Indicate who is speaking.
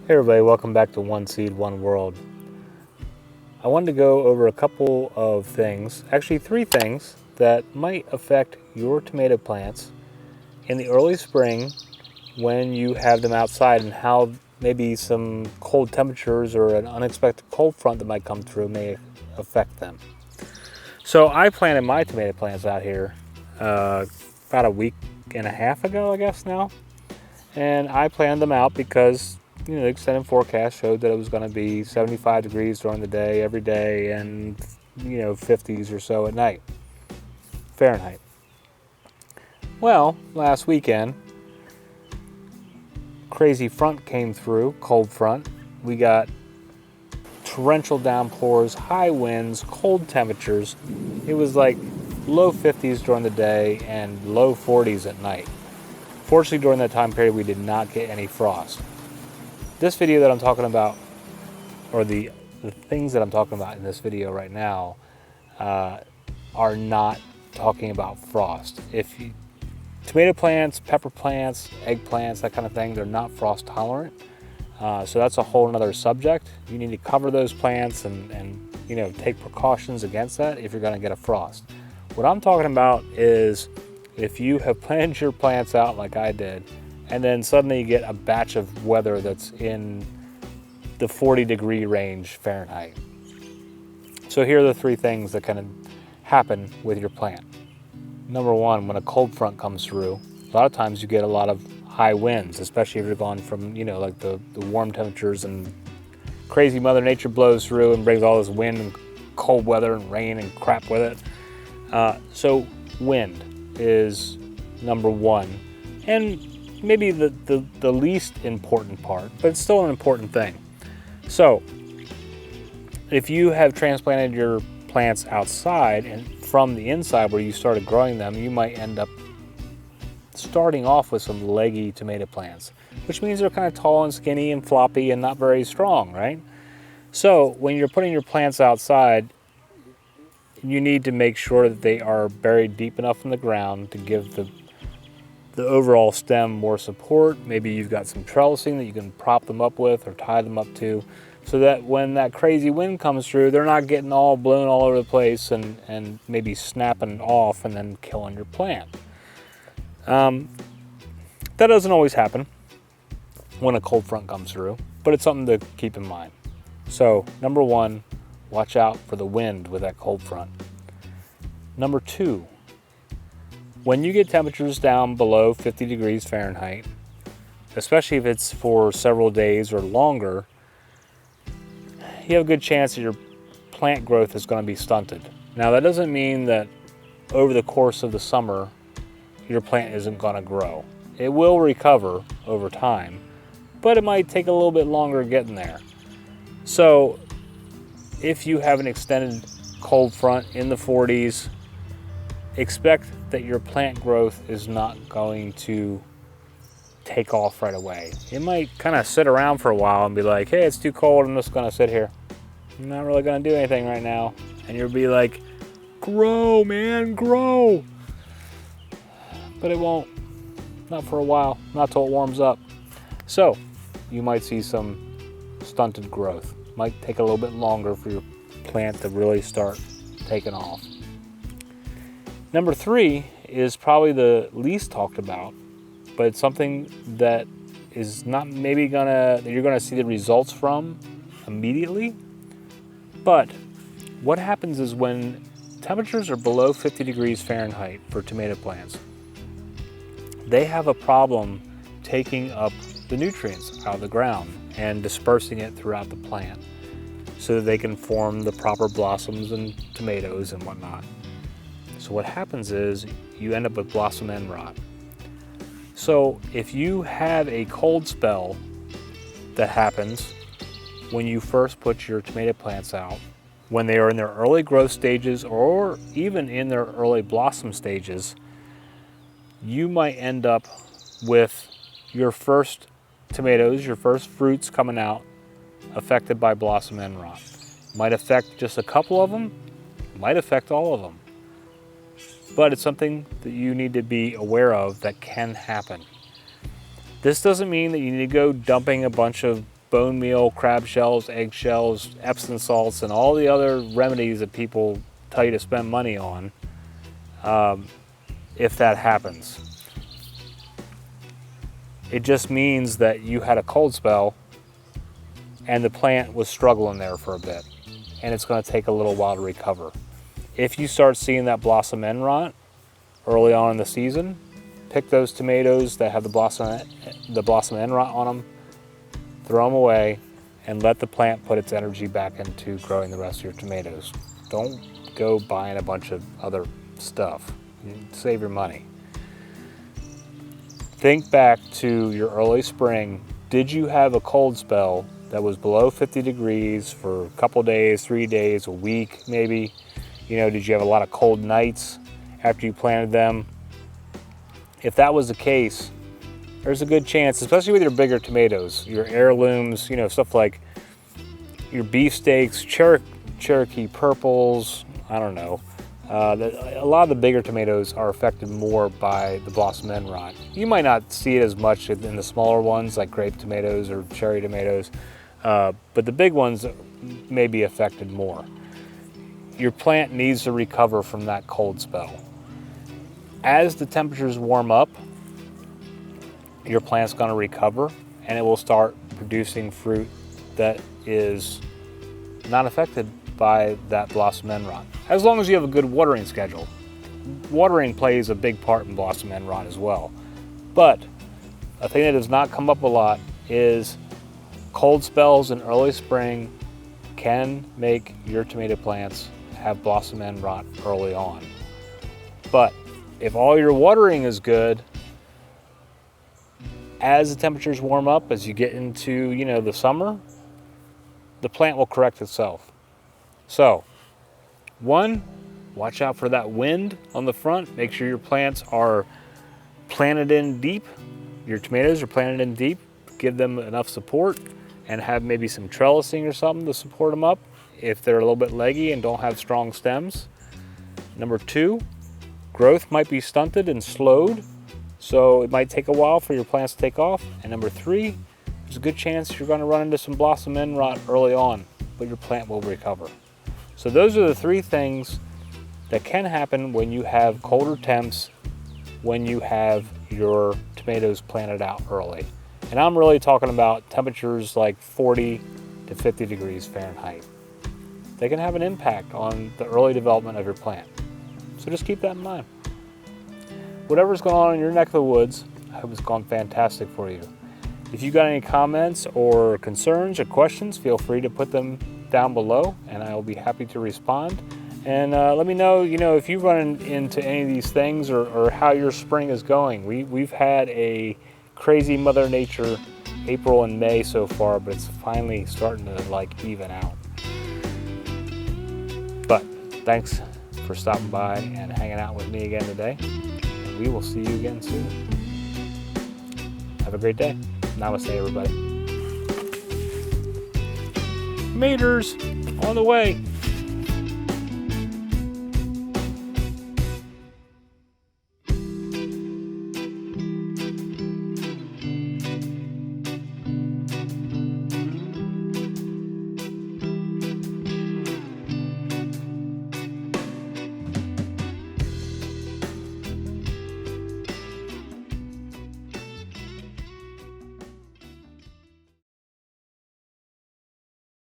Speaker 1: Hey everybody, welcome back to One Seed, One World. I wanted to go over a couple of things, actually three things, that might affect your tomato plants in the early spring when you have them outside, and how maybe some cold temperatures or an unexpected cold front that might come through may affect them. So I planted my tomato plants out here about a week and a half ago, I guess now. And I planned them out because the extended forecast showed that it was going to be 75 degrees during the day every day, and 50s or so at night, Fahrenheit. Well, last weekend, crazy front came through, cold front. We got torrential downpours, high winds, cold temperatures. It was like low 50s during the day and low 40s at night. Fortunately, during that time period, we did not get any frost. This video that I'm talking about, or the things that I'm talking about in this video right now, are not talking about frost. Tomato plants, pepper plants, eggplants, that kind of thing, they're not frost tolerant. So that's a whole nother subject. You need to cover those plants and take precautions against that if you're going to get a frost. What I'm talking about is if you have planted your plants out like I did, and then suddenly you get a batch of weather that's in the 40-degree range Fahrenheit. So here are the three things that kind of happen with your plant. Number one, when a cold front comes through, a lot of times you get a lot of high winds, especially if you're going from, like the warm temperatures, and crazy Mother Nature blows through and brings all this wind and cold weather and rain and crap with it. So wind is number one, and maybe the least important part, but it's still an important thing. So if you have transplanted your plants outside and from the inside where you started growing them, you might end up starting off with some leggy tomato plants, which means they're kind of tall and skinny and floppy and not very strong, right? So when you're putting your plants outside, you need to make sure that they are buried deep enough in the ground to give the overall stem more support. Maybe you've got some trellising that you can prop them up with or tie them up to, so that when that crazy wind comes through, they're not getting all blown all over the place and maybe snapping off and then killing your plant. That doesn't always happen when a cold front comes through, but it's something to keep in mind. So number one, watch out for the wind with that cold front. Number two, when you get temperatures down below 50 degrees Fahrenheit, especially if it's for several days or longer, you have a good chance that your plant growth is going to be stunted. Now, that doesn't mean that over the course of the summer, your plant isn't going to grow. It will recover over time, but it might take a little bit longer getting there. So if you have an extended cold front in the 40s, expect that your plant growth is not going to take off right away. It might kind of sit around for a while and be like, hey, it's too cold, I'm just going to sit here. I'm not really going to do anything right now. And you'll be like, grow, man, grow. But it won't. Not for a while. Not till it warms up. So you might see some stunted growth. Might take a little bit longer for your plant to really start taking off. Number three is probably the least talked about, but it's something that is not maybe that you're gonna see the results from immediately. But what happens is when temperatures are below 50 degrees Fahrenheit for tomato plants, they have a problem taking up the nutrients out of the ground and dispersing it throughout the plant so that they can form the proper blossoms and tomatoes and whatnot. So what happens is you end up with blossom end rot. So if you have a cold spell that happens when you first put your tomato plants out, when they are in their early growth stages or even in their early blossom stages, you might end up with your first tomatoes, your first fruits coming out affected by blossom end rot. Might affect just a couple of them, might affect all of them. But it's something that you need to be aware of that can happen. This doesn't mean that you need to go dumping a bunch of bone meal, crab shells, egg shells, Epsom salts, and all the other remedies that people tell you to spend money on if that happens. It just means that you had a cold spell and the plant was struggling there for a bit, and it's going to take a little while to recover. If you start seeing that blossom end rot early on in the season, pick those tomatoes that have the blossom end rot on them, throw them away, and let the plant put its energy back into growing the rest of your tomatoes. Don't go buying a bunch of other stuff. Save your money. Think back to your early spring. Did you have a cold spell that was below 50 degrees for a couple days, 3 days, a week maybe? Did you have a lot of cold nights after you planted them? If that was the case, there's a good chance, especially with your bigger tomatoes, your heirlooms, stuff like your beefsteaks, Cherokee purples, I don't know. A lot of the bigger tomatoes are affected more by the blossom end rot. You might not see it as much in the smaller ones like grape tomatoes or cherry tomatoes, but the big ones may be affected more. Your plant needs to recover from that cold spell. As the temperatures warm up, your plant's going to recover and it will start producing fruit that is not affected by that blossom end rot. As long as you have a good watering schedule. Watering plays a big part in blossom end rot as well. But a thing that does not come up a lot is cold spells in early spring can make your tomato plants have blossom end rot early on. But if all your watering is good, as the temperatures warm up, as you get into, the summer, the plant will correct itself. So, 1, watch out for that wind on the front. Make sure your plants are planted in deep. Your tomatoes are planted in deep. Give them enough support and have maybe some trellising or something to support them up if they're a little bit leggy and don't have strong stems. Number 2, growth might be stunted and slowed, so it might take a while for your plants to take off. And number 3, there's a good chance you're going to run into some blossom end rot early on, but your plant will recover. So those are the 3 things that can happen when you have colder temps, when you have your tomatoes planted out early. And I'm really talking about temperatures like 40 to 50 degrees Fahrenheit. They can have an impact on the early development of your plant. So just keep that in mind. Whatever's going on in your neck of the woods, I hope it's gone fantastic for you. If you got any comments or concerns or questions, feel free to put them down below and I will be happy to respond. And let me know, if you've run into any of these things or how your spring is going. We've had a crazy Mother Nature April and May so far, but it's finally starting to even out. But thanks for stopping by and hanging out with me again today. And we will see you again soon. Have a great day. Namaste, everybody. Meters on the way.